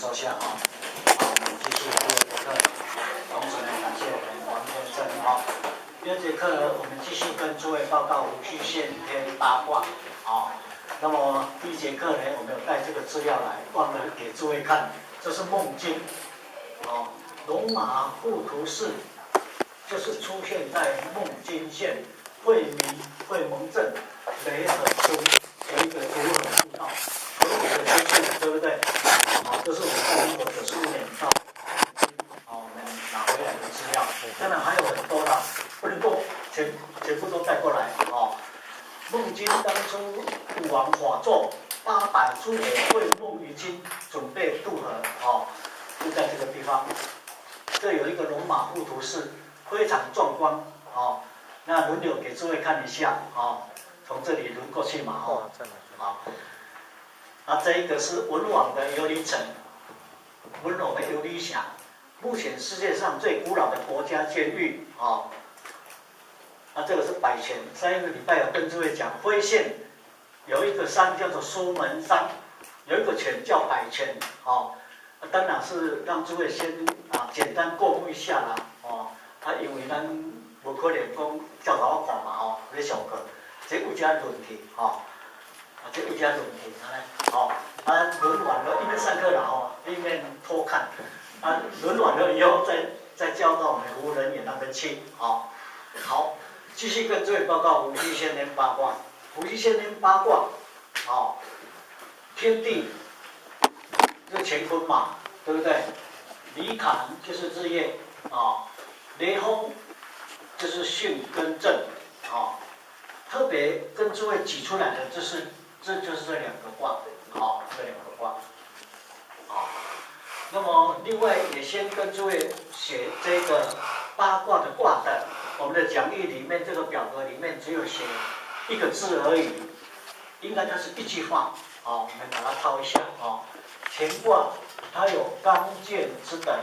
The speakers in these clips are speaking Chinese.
坐下啊。好，我们继续第二节课。同时呢，感谢我们王先生啊。第二节课呢，我们继续跟诸位报告无虚线天八卦啊。那么第一节课呢，我们有带这个资料来，忘了给诸位看，这是梦经啊，龙马护图式，就是出现在梦经线惠蒙镇雷河村的一个组合步道。有五个之处，对不对？好，这是我们在1995年到，我们拿回来的资料。当然还有很多啦，不能够全部都带过来哦。梦经当初武王法座800出头会梦于经，准备渡河哦，就在这个地方。这有一个龙马护图式，非常壮观哦。那轮流给诸位看一下哦，从这里轮过去嘛哦，好。这一个是文王的游离城，文王的游离峡，目前世界上最古老的国家监狱啊。这个是百泉，上一个礼拜有跟诸位讲，徽县有一个山叫做苏门山，有一个泉叫百泉啊。当然是让诸位先简单过目一下啦哦。因为咱无可能讲教导我看嘛哦，你上课这有加论题哦。这有加论题，轮完了，一边上课了哦，一边偷看，轮完了以后再交到我们服务人员那边去，好，继续跟诸位报告伏羲先天八卦。伏羲先天八卦，天地就是乾坤嘛，对不对？离坎就是日夜雷轰就是巽跟震特别跟诸位举出来的这就是这两个卦，这两个卦，那么另外也先跟诸位写这个八卦的卦的，我们的讲义里面这个表格里面只有写一个字而已，应该它是一句话，我们把它抄一下乾卦它有刚健之德，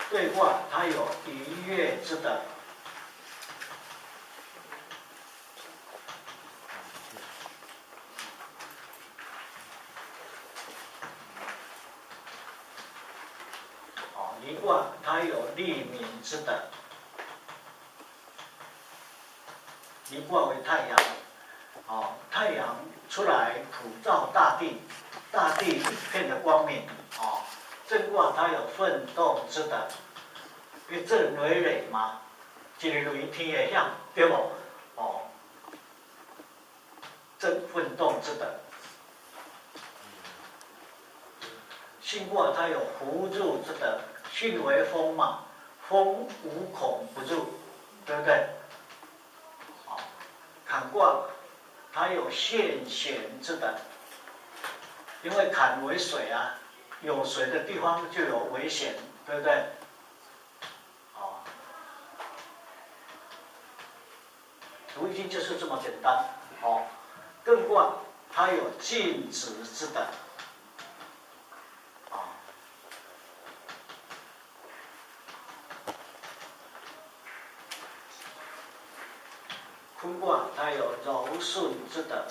兑卦它有逾越之德。离卦它有利民之德，离卦为太阳，太阳出来普照大地，大地一片的光明，震卦它有奋斗之德，因为震为雷嘛，一个雷天会响，对不？震奋斗之德。巽卦它有伏入之德。巽为风嘛，风无孔不入，对不对？坎卦它有陷险之德，因为坎为水有水的地方就有危险，对不对？读易经就是这么简单艮卦它有静止之德。坤卦它有柔顺之德。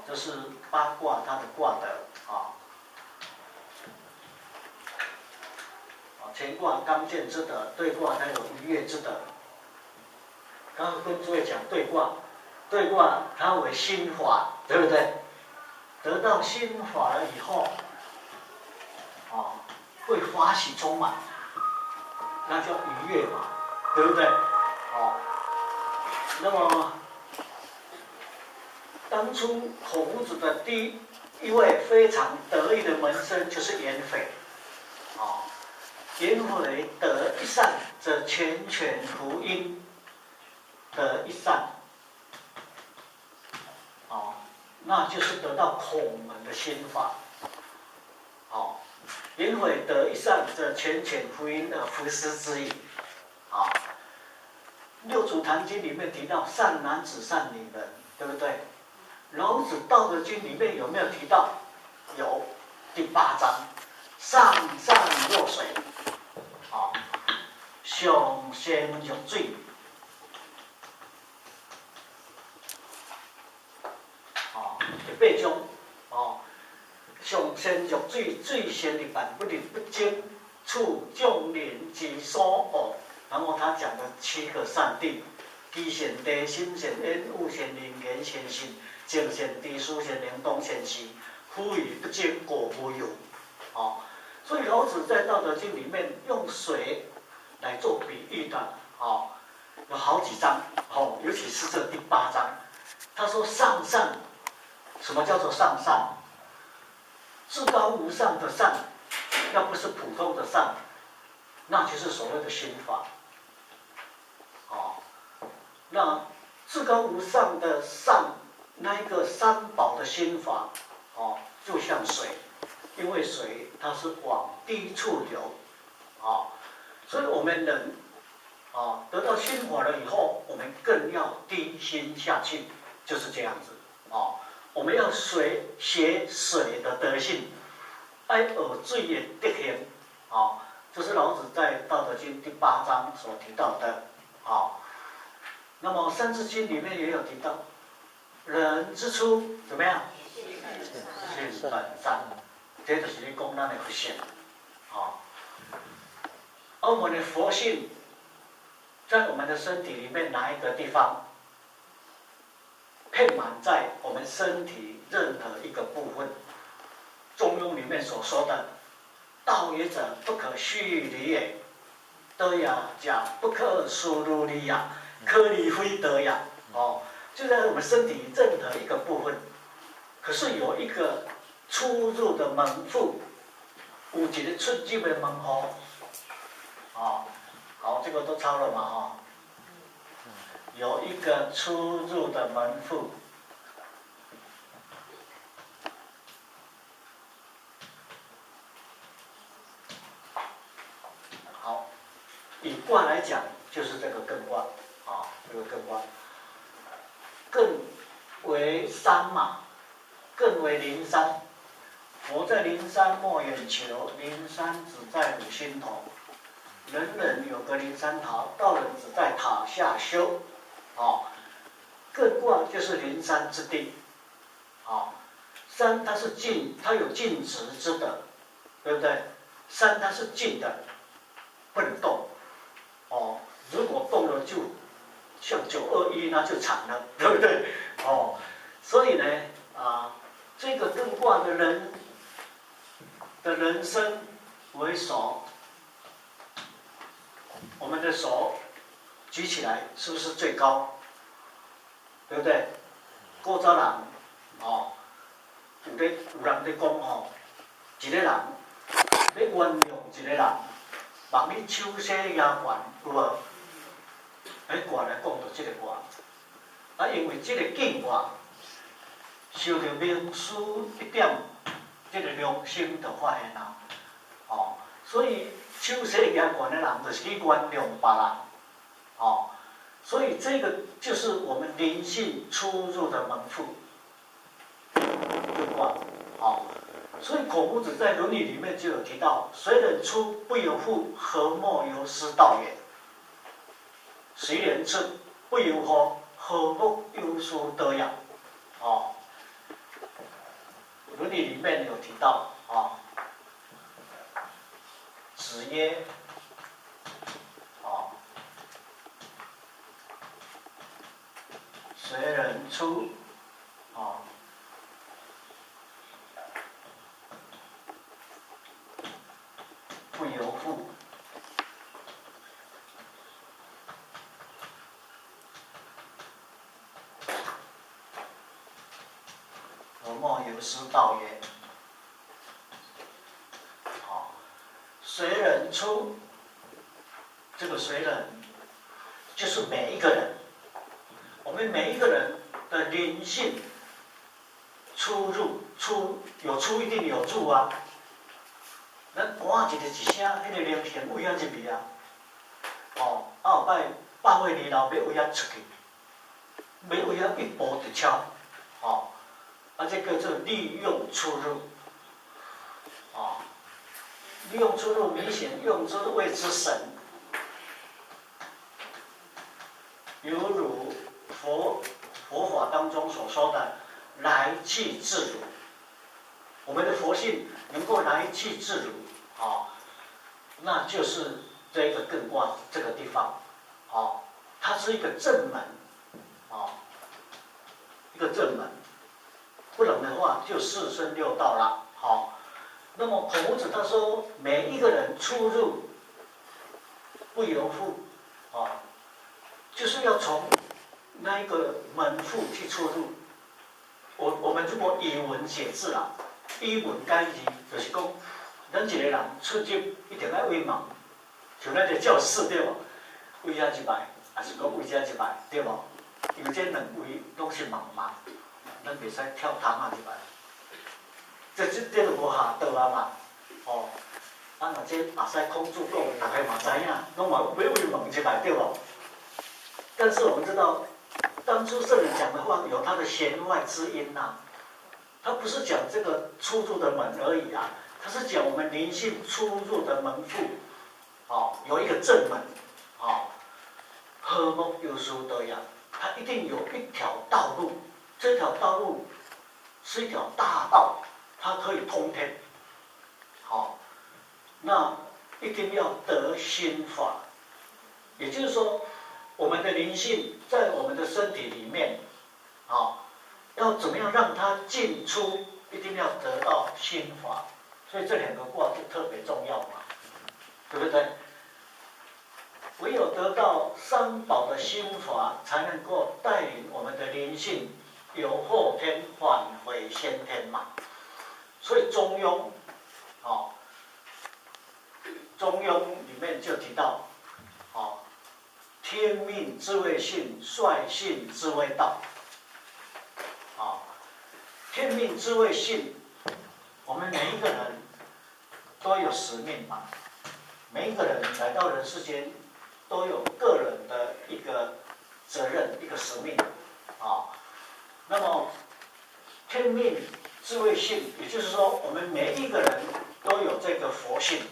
这是八卦它的卦德乾卦刚健之德，兑卦它有逾越之德。刚刚跟诸位讲兑卦它为心法，对不对？得到心法了以后，会欢喜充满，那叫愉悦嘛，对不对？那么当初孔子的第一位非常得意的门生就是颜回，颜回得一善则全权福音，得一善。那就是得到孔门的心法，颜回得一善则全权福音的福师之意，六祖坛经里面提到善男子善女人，对不对？老子道德经里面有没有提到？有，第8章，上善若水，上善若水，第8章，上善若水，水先立板，不离不惊，处众人之所恶。然后他讲的7个善谛：地善地、心善因、物善因、言善信、静善地、书善灵、动善息。夫与不惊，果无有。所以老子在《道德经》里面用水来做比喻的，有好几章，尤其是这第8章，他说上善，什么叫做上善？至高无上的善，要不是普通的善，那就是所谓的心法。那至高无上的善，那一个三宝的心法，就像水，因为水它是往低处流，所以我们人，得到心法了以后，我们更要低心下去，就是这样子，我们要学水的德性，爱学水的德行，这是老子在《道德经》第8章所提到的，那么《三字经》里面也有提到，人之初怎么样？性本善，这就是你讲咱的佛性，而我们的佛性，在我们的身体里面哪一个地方？遍满在我们身体任何一个部分。中庸里面所说的“道也者，不可虚离也；德也者，不可疏如离也。可离非德也。”就在我们身体任何一个部分，可是有一个出入的门户，有一个出入的门户。好，这个都抄了嘛，有一个出入的门户。好，以卦来讲，就是这个艮卦，这个艮卦，艮为山嘛，艮为灵山。佛在灵山莫远求，灵山只在汝心头。人人有个灵山塔，道人只在塔下修。艮卦就是灵山之地。山它是静，它有静止之德，对不对？山它是静的，不能动。如果动了就像921，那就惨了，对不对？所以呢，这个艮卦的人的人生为手，我们的手举起来是不是最高？对不对？古早人，有人在讲一个人要原谅一个人，望你手势也悬，有无？卦来讲到这个卦，因为这个艮卦受到名师一点，这个良心就发现了，所以手势也悬的人，就是去原谅别人，所以这个就是我们灵性出入的门户，艮卦，所以孔夫子在《论语》里面就有提到：“谁人出不由户，何莫由师道也？”谁人出不由户，何莫由师德也？《论语》里面有提到，子曰：“谁人出，不由户。”莫由师道也。随人出，这个随人就是每一个人，我们每一个人的灵性出入，有出一定有入啊。咱赶一个一声，迄个灵性为遐入去啊。后摆8岁年老要为遐出去，要为遐一步就超，这叫做利用出入。用出入明显，用之谓之神。犹如佛法当中所说的来去自如，我们的佛性能够来去自如，那就是这个艮卦这个地方，它是一个正门，一个正门，不然的话就四生六道了，那么孔子他说，每一个人出入不由户，就是要从那一个门户去出入。我们如果以文解字啦，以文解字就是讲，咱一个人出入一定要为盲，像咱个教室对无？为遐一摆，还是讲为遮一摆，对无？因为这两位拢是盲嘛，咱袂使跳窗啊一摆。这就无下道啊嘛，若这后使孔子讲，大家嘛知影，拢嘛要为盲一摆，对无？但是我们知道，当初圣人讲的话有他的弦外之音呐，他不是讲这个出入的门而已啊，他是讲我们灵性出入的门户，有一个正门，和睦有殊德呀，它一定有一条道路，这条道路是一条大道，它可以通天，那一定要得心法，也就是说。我们的灵性在我们的身体里面，要怎么样让它进出，一定要得到心法，所以这两个卦就特别重要嘛，对不对？唯有得到三宝的心法，才能够带领我们的灵性由后天返回先天嘛。所以中庸，中庸里面就提到，天命之谓性，率性之谓道。天命之谓性，我们每一个人都有使命嘛，每一个人来到人世间，都有个人的一个责任、一个使命，那么天命之谓性，也就是说，我们每一个人都有这个佛性，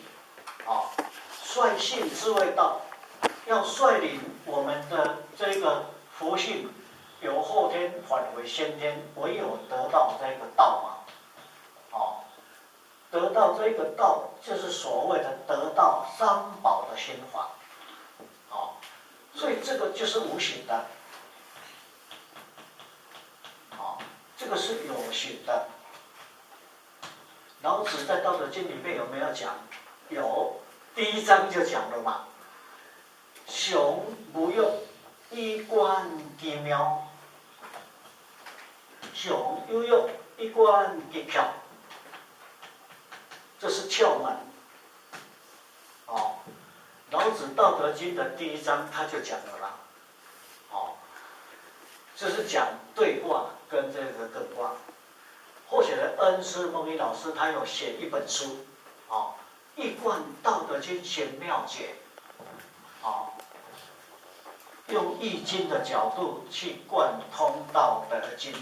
率性之谓道。要率领我们的这个佛性由后天返回先天，唯有得到这个道嘛，得到这个道，就是所谓的得到三宝的心法，所以这个就是无形的，这个是有形的。老子在《道德经》里面有没有讲？有，第一章就讲了嘛。雄无用，衣冠其妙。雄有用，衣冠其巧。这是窍门。老子《道德经》的第一章他就讲了啦。就是讲对卦跟这个艮卦。或许的恩师孟一老师他有写一本书，一贯道德经玄妙解，用易经的角度去贯通道德经。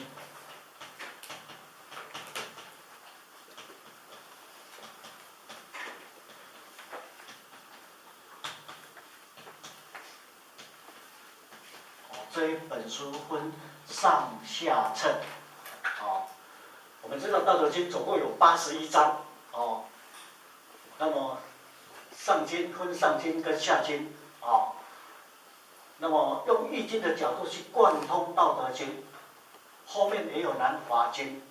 这一本书分上下册，我们知道《道德经》总共有81章，那么上经分上经跟下经，那么用易经的角度去贯通《道德经》，后面也有南华经，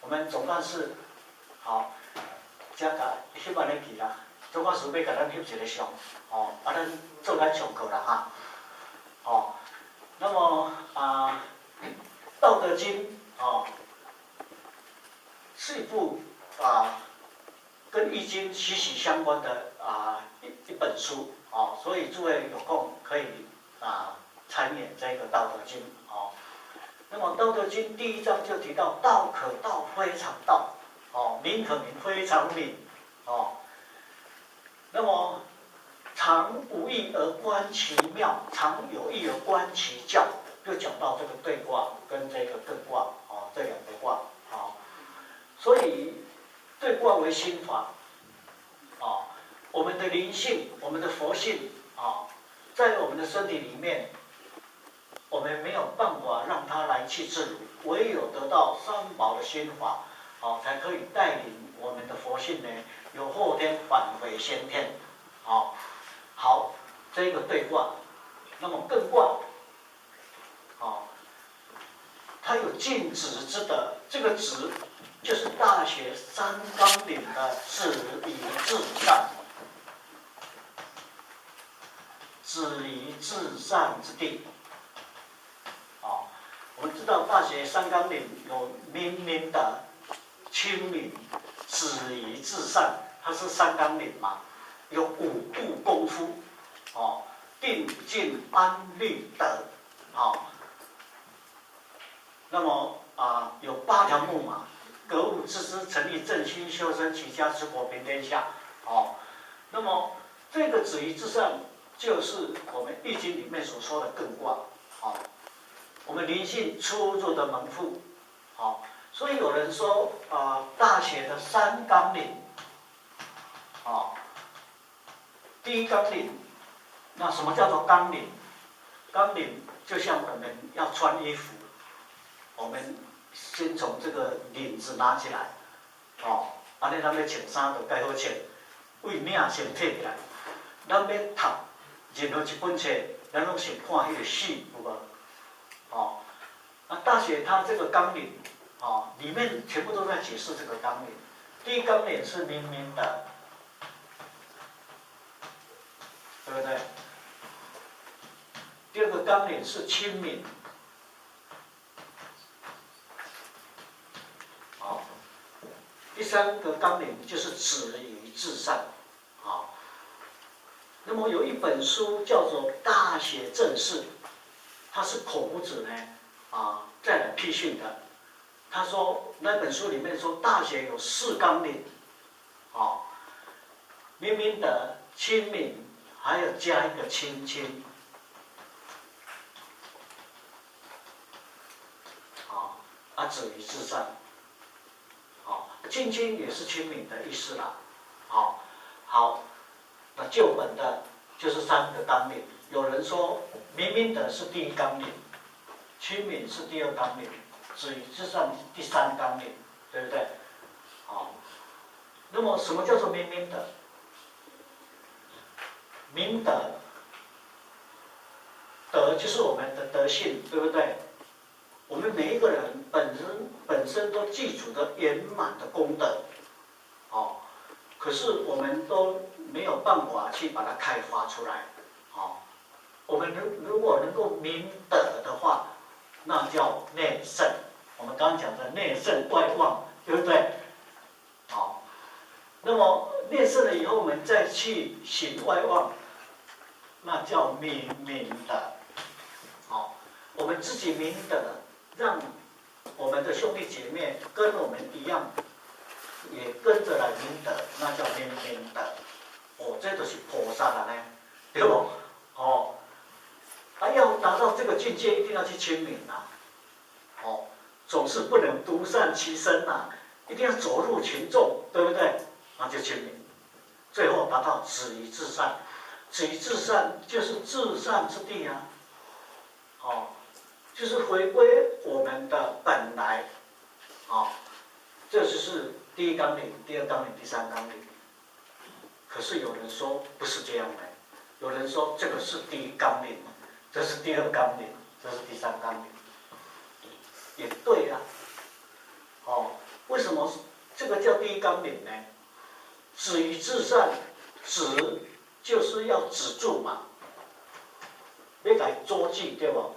我们总干事，这个翕安尼记啦，总干事要给咱翕一个相，咱做咱上课啦哈，那么道德经》是一部跟易经息息相关的一本书，所以诸位有空可以参演这个《道德经》那么《道德经》第一章就提到道可道非常道，名可名非常名，那么常无益而观其妙，常有益而观其教，就讲到这个对卦跟这个艮卦这两个卦，所以对卦为心法，我们的灵性，我们的佛性啊，在我们的身体里面，我们没有办法让它来去自如，唯有得到三宝的心法，才可以带领我们的佛性呢，由后天返回先天，好，这个对卦，那么艮卦，它有尽止之德，这个止就是大学三纲领的止于至善，止于至善之地。我们知道大学三纲领有明明德、亲民、止于至善，它是三纲领嘛，有五步功夫，定静安律德，那么有8条目嘛，格物致知、诚立正心、修身齐家治国平天下，那么这个止于至善就是我们易经里面所说的艮卦，我们灵性出入的门户，所以有人说大学的三纲领，第一纲领，那什么叫做纲领？纲领就像我们要穿衣服，我们先从这个领子拿起来，安尼咱要穿衫就该好穿，为领先摕起来，咱要读任何一本册，咱拢先看迄个序，有无？大学它这个纲领，里面全部都在解释这个纲领。第一纲领是明明德，对不对？第二个纲领是亲民，第三个纲领就是止于至善，那么有一本书叫做《大学正事》，它是孔子呢再来批训的。他说那本书里面说大学有4纲领，明明德、亲民，还有加一个亲亲，止于至善，亲亲也是亲民的意思啦，好，那旧本的就是3个纲领。有人说明明德是第一纲领，亲民是第2纲领，止于至善第3纲领，对不对？那么什么叫做明明德？明德，德就是我们的德性，对不对？我们每一个人本身都具足的圆满的功德，可是我们都没有办法去把它开发出来，我们如果能够明德的话，那叫内圣。我们刚刚讲的内圣外望，对不对？那么内圣了以后，我们再去行外望，那叫明德。我们自己明德，让我们的兄弟姐妹跟我们一样，也跟着来明德，那叫明德。这就是菩萨了呢，对不？要达到这个境界，一定要去亲民啊！总是不能独善其身啊，一定要走入群众，对不对？那就亲民，最后达到止于至善。止于至善就是至善之地啊！就是回归我们的本来，这就是第一纲领、第2纲领、第3纲领。可是有人说不是这样的，有人说这个是第一纲领，这是第2纲领，这是第3纲领，也对啊。为什么这个叫第一纲领呢？止于至善，止就是要止住嘛，要来阻止，对不？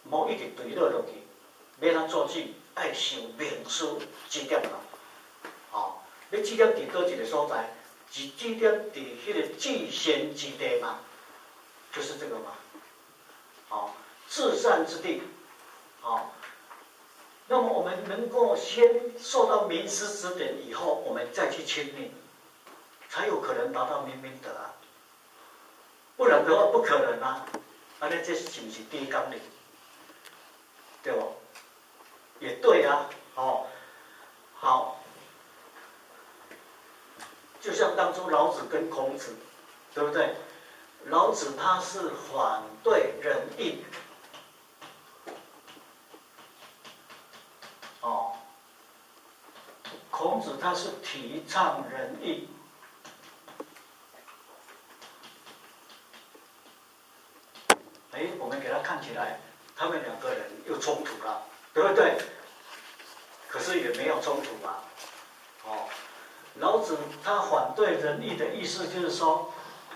莫一直对落去，要咱阻止，爱想明思指点啦。要指点伫倒一个所在？指点伫迄个至善之地嘛，就是这个嘛。至善之地，那么我们能够先受到明师指点以后，我们再去亲民，才有可能达到明明德啊。不然的话不可能啊。这是不是第一纲领？对不？也对啊。好。就像当初老子跟孔子，对不对？老子他是反对仁义，哦，孔子他是提倡仁义。我们给他看起来，他们两个人又冲突了，对不对？可是也没有冲突嘛，哦，老子他反对仁义的意思就是说，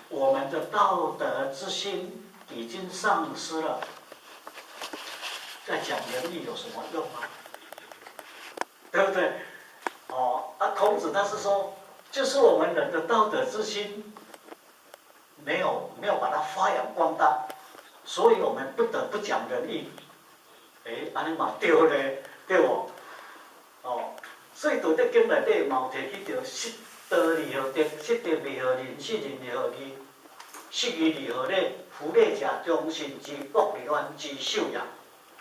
我们的道德之心已经丧失了，再讲仁义有什么用啊？对不对？哦，孔子他是说，就是我们人的道德之心没有把它发扬光大。所以我们不得不讲仁义，安尼嘛对咧，对不？哦，所以道德经内底嘛有提起着失道利何德，失德利何仁，失仁利何义，失义利何礼，夫礼者，忠信之国，利安之首也。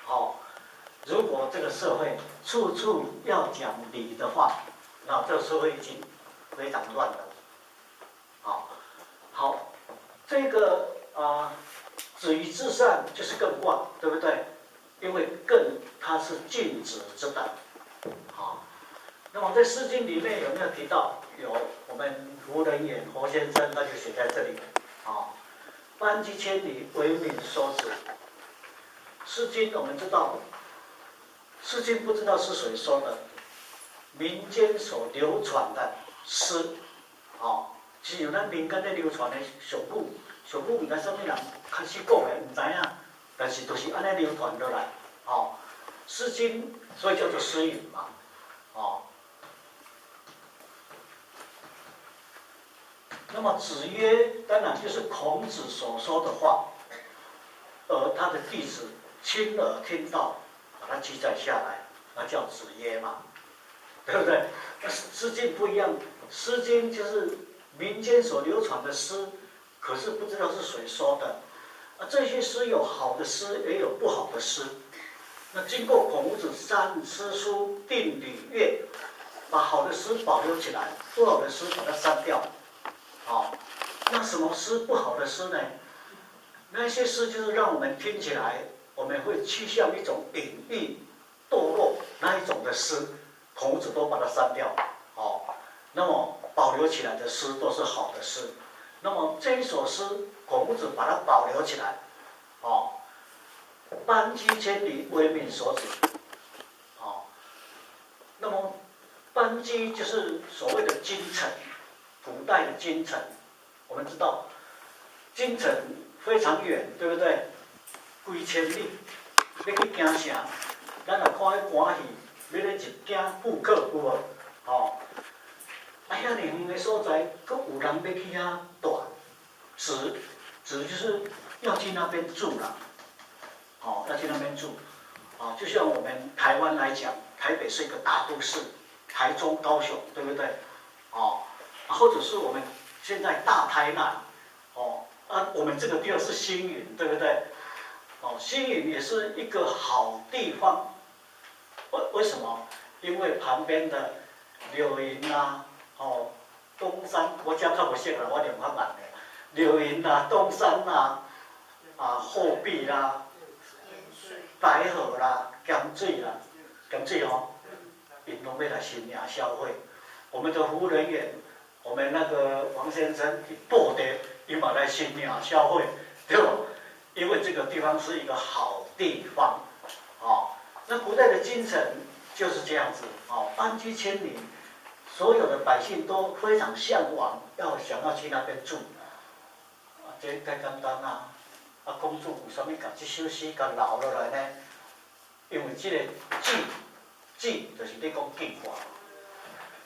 哦，如果这个社会处处要讲理的话，那这个社会已经非常乱了。好，这个止于至善就是艮卦，对不对？因为艮它是禁止之本，好。那么在《诗经》里面有没有提到？有，我们胡人言侯先生他就写在这里，好。班机千里，为民所指。《诗经》我们知道，《诗经》不知道是谁说的，民间所流传的诗，好，只有咱民间在流传的上古。上古毋知什么人开始讲的，唔知影，但是都是安尼流传落来。哦，《诗经》所以叫做诗语嘛。哦，那么子曰，当然就是孔子所说的话，而他的弟子亲耳听到，把它记载下来，那叫子曰嘛，对不对？那《诗经》不一样，《诗经》就是民间所流传的诗。可是不知道是谁说的，这些诗有好的诗，也有不好的诗。那经过孔子三诗书定礼乐，把好的诗保留起来，不好的诗把它删掉。好，那什么诗不好的诗呢？那些诗就是让我们听起来，我们会趋向一种隐喻、堕落那一种的诗，孔子都把它删掉。好，那么保留起来的诗都是好的诗。那么这一首诗，孔子把它保留起来，哦，班机千里，为民所指，哦，那么班机就是所谓的京城，古代的京城，我们知道，京城非常远，对不对？几千里，要去行城，咱若看迄歌戏，要咧入京赴客有无？哦。遐尔远的所在，阁有人要去遐住，指就是要去那边住啦，哦，要去那边住，啊，就像我们台湾来讲，台北是一个大都市，台中、高雄，对不对？哦，或者是我们现在大台南，哦，我们这个地方是星云，对不对？哦，星云也是一个好地方，为什么？因为旁边的柳营啊。哦，东山我讲较无熟啦，我连较慢的。柳营啦、东山啦、后壁啦、白河啦、咸水啦、咸水哦，因拢要来新营消费。我们的服务人员，我们那个王先生报的，伊嘛来新营消费，对不？因为这个地方是一个好地方，哦，那古代的京城就是这样子，哦，班机千里。所有的百姓都非常向往，想要去那边住。这太简单啦！公主为什么把这首诗给留落来呢？因为这个志就是咧讲敬话，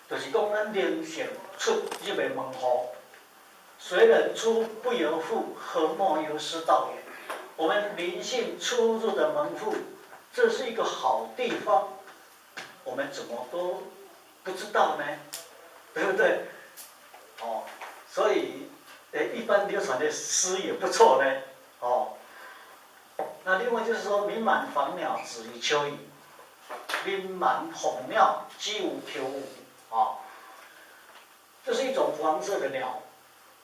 就是讲咱人性出入的门户，虽人出不由户，何莫由师道也？我们灵性出入的门户，这是一个好地方，我们怎么都不知道呢，对不对？哦，所以一般流传的诗也不错呢。哦，那另外就是说，名满房鸟，止于秋矣；名满凤鸟，击无求无。哦，这就是一种黄色的鸟，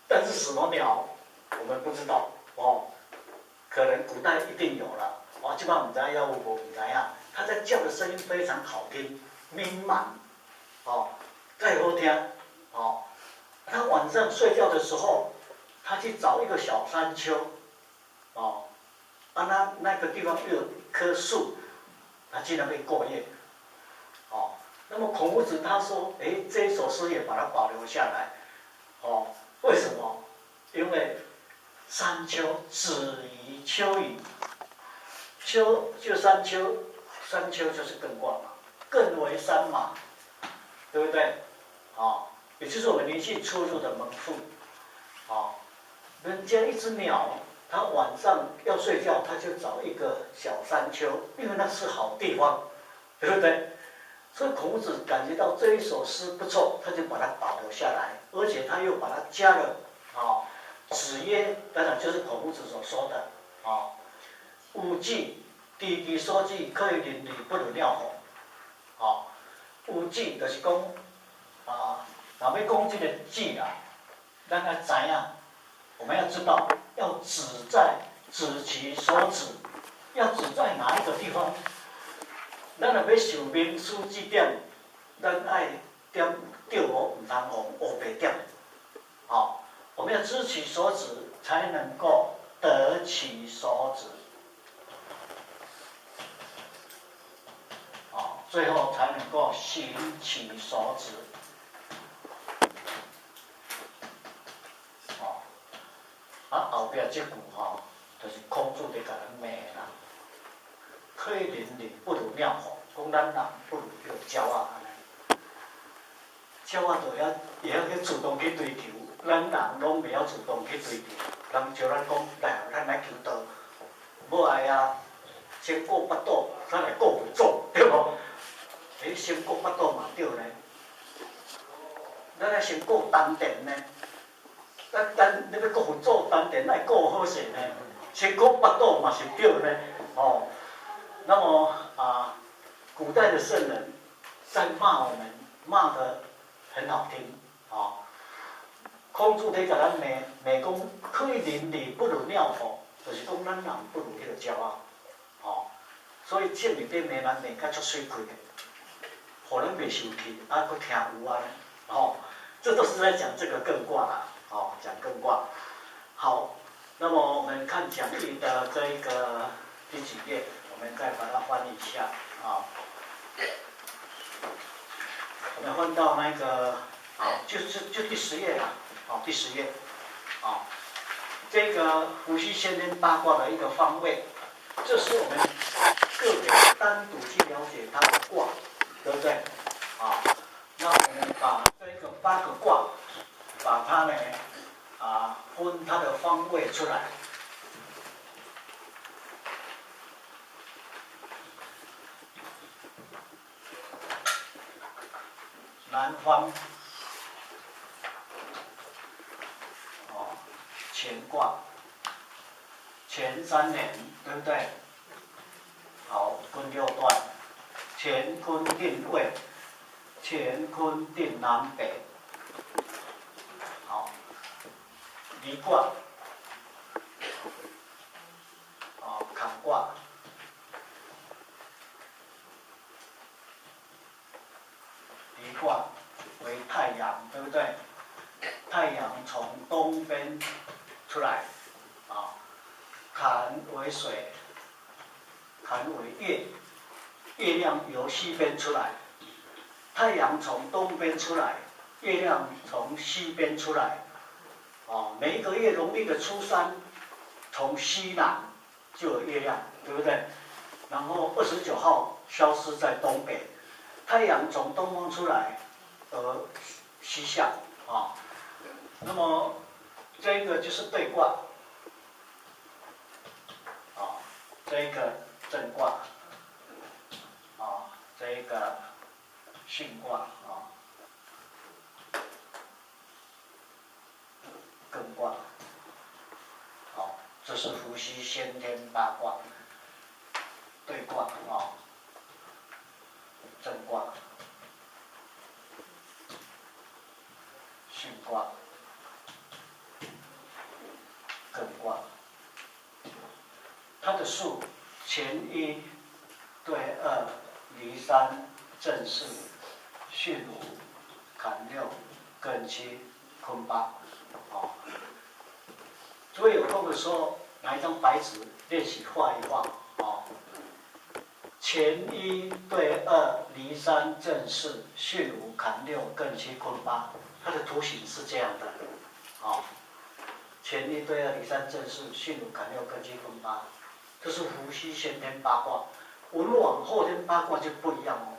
但是什么鸟我们不知道哦，可能古代一定有了哦，基本上我们在要我们怎样，它在叫的声音非常好听，明满哦，再好听哦。它晚上睡觉的时候，它去找一个小山丘哦，那个地方又有一棵树，它竟然可以过夜哦。那么孔夫子他说，哎，这一首诗也把它保留下来哦。为什么？因为山丘子宜丘矣，丘就山丘，山丘就是艮卦嘛，艮为山嘛，对不对？哦，也就是我们灵性出入的门户。哦，人家一只鸟，它晚上要睡觉，它就找一个小山丘，因为那是好地方，对不对？所以孔子感觉到这一首诗不错，他就把它保留下来，而且他又把它加了啊。子曰，当然就是孔夫子所说的啊，五季，滴滴所记，可以邻里，不如尿红。啊，五季就是讲啊，若要讲这个季啊，咱要知影，我们要知道，要指其所指，要指在哪一个地方。咱若要受名师指点，咱爱点对无，唔通学白点。好，我们要知其所指，才能够得其所指。好，最后才能够行其所指。好，后壁这句吼，就是孔子咧甲咱骂啦。可以邻里不如尿红，讲咱人不如迄个鸟仔安尼。鸟仔就也要去主动去追求，咱人拢袂晓主动去追求。人叫咱讲来，咱来求道，无爱啊，先过八道，咱来过不做，对无？诶，先过八道嘛对呢。咱来先过丹田呢，你要过做丹田，来过好势呢。先过八道嘛是对呢，哦。那么啊，古代的圣人在骂我们，骂得很好听啊。孔子在甲咱骂讲，可以邻里不如鸟吼，就是讲咱人不如迄个鸟仔，哦。所以这面边骂咱骂甲足水气的，互咱袂受气，啊，佫听有啊，哦，这都是在讲这个艮卦啦，哦，讲艮卦。好，那么我们看讲义的这一个第几页？我们再把它翻一下啊，我们翻到那个好，就第10页了，好，第10页，啊，这个伏羲先天八卦的一个方位，这是我们个别单独去了解它的卦，对不对？啊，那我们把这个8个卦，把它呢分它的方位出来。南方，哦，乾卦，乾3年，对不对？好，分6段，乾坤定位，乾坤定南北。好，离卦，哦，坎卦。离卦为太阳，对不对？太阳从东边出来，啊，坎为水，坎为月，月亮由西边出来，太阳从东边出来，月亮从西边出来，哦，每一个月农历的初3，从西南就有月亮，对不对？然后29号消失在东北。太阳从东方出来，西下啊。那么这个就是对卦，啊，这个震卦，啊，这个巽卦啊，艮卦，好，这是伏羲先天八卦，对卦啊。震卦，巽卦、艮卦，它的数乾一对二，离三，震四，巽五，坎六，艮七，坤八。哦，所以有空的时候拿一张白纸练习画一画。哦，乾一对二，离三，震四，巽五，坎六，艮七，坤八。它的图形是这样的。哦，乾一对二，离三，震四，巽五，坎六，艮七，坤八。这是伏羲先天八卦。文王后天八卦就不一样哦。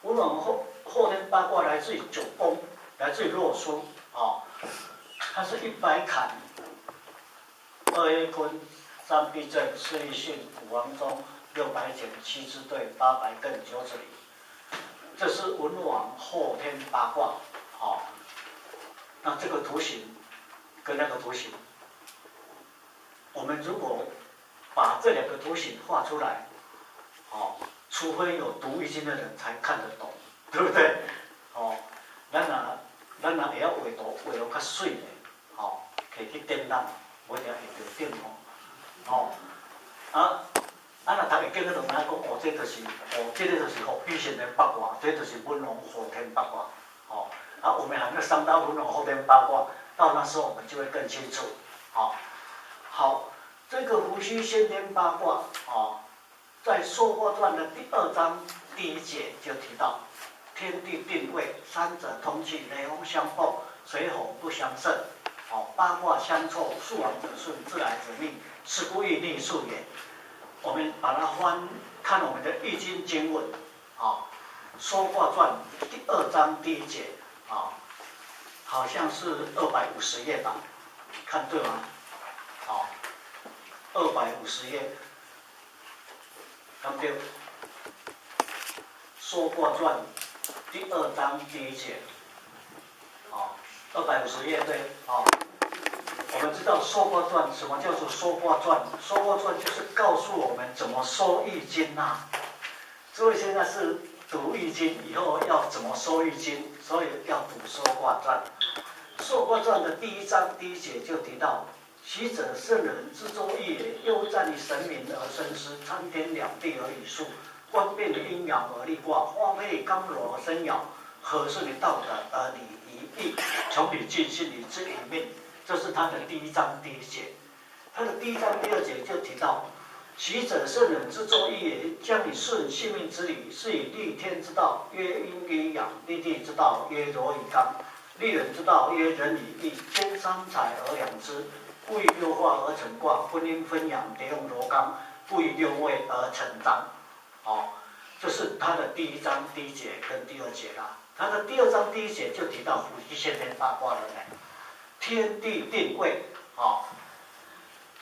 文王后天八卦来自于九宫，来自于洛书。哦，它是100坎，2月坤，3避震，4立巽，5王中，6白简，7支兑，8白艮，9子离。这是文王后天八卦。哦，那这个图形跟那个图形，我们如果把这2个图形画出来，哦，除非有读易经的人才看得懂，对不对？哦，咱若会晓画图，画得较水的，哦，可以去展览，无一定会着顶哦。若读易经的人来讲，哦，这就是伏羲先天八卦，这就是文王后天八卦，哦。我们还没有上到文王后天八卦，到那时候我们就会更清楚。好，好，这个伏羲先天八卦，哦，在《说卦传》的第2章第1节就提到，天地定位，三者通气，雷风相报，水火不相胜。哦，八卦相凑，数往者顺，自来者逆，是故易逆数也。我们把它看我们的易经经文，啊，《说卦传》第2章第1节，啊，好像是250页吧，看对吗？好，250页，对，《说卦传》第2章第1节，啊，250页对，啊。我们知道《说卦传》什么叫做《说卦传》？《说卦传》就是告诉我们怎么说易经啊。所以现在是读易经，以后要怎么说易经，所以要读《说卦传》。《说卦传》的第1章第1节就提到：习者圣人之周易也，又战于神明而生师，参天两地而以数，观变阴阳而立卦，花配刚柔而生爻，和顺于道德而理于义，从理尽性理之以命。这是他的第1章第1节。他的第1章第2节就提到：习者圣人之周易也，将以顺性命之理，是以立天之道曰阴于阳，立地之道曰柔于刚，立人之道曰仁于义，兼三才而养之，故以6化而成卦，分阴分阳，得用柔刚，故以6位而成章。哦，这是他的第1章第1节跟第2节啦。他的第2章第1节就提到伏羲先天八卦了呢。天地定位，哦，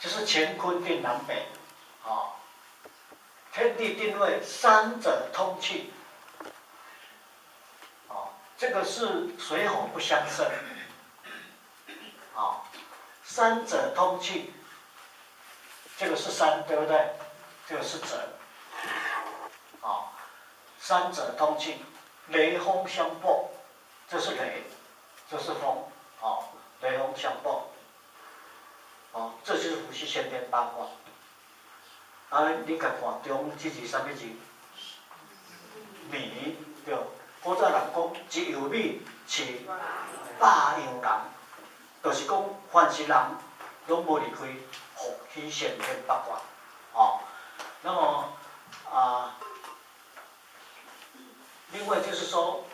就是乾坤定南北，哦，天地定位，三者通气，哦，这个是水火不相胜，哦，三者通气，这个是山，对不对？这个是者，哦，三者通气，雷风相搏，这是雷，这是风，哦。雷风相搏，哦，这就是伏羲先天八卦。你甲看中这字什么字？米，对。古早人讲一样米是百样人，就是讲凡是人拢无离开伏羲先天八卦。哦，那么另外就是说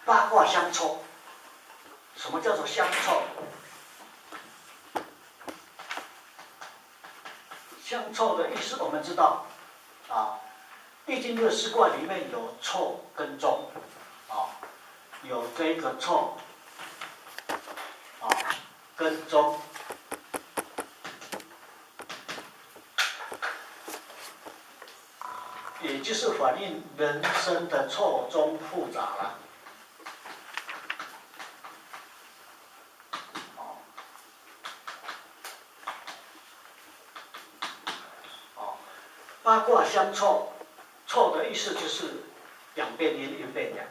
八卦相凑。什么叫做相凑？相凑的意思我们知道，易经64卦里面有凑跟中，有这个凑，跟中，也就是反映人生的错综复杂了。八卦相凑，凑的意思就是阳变阴，阴变阳。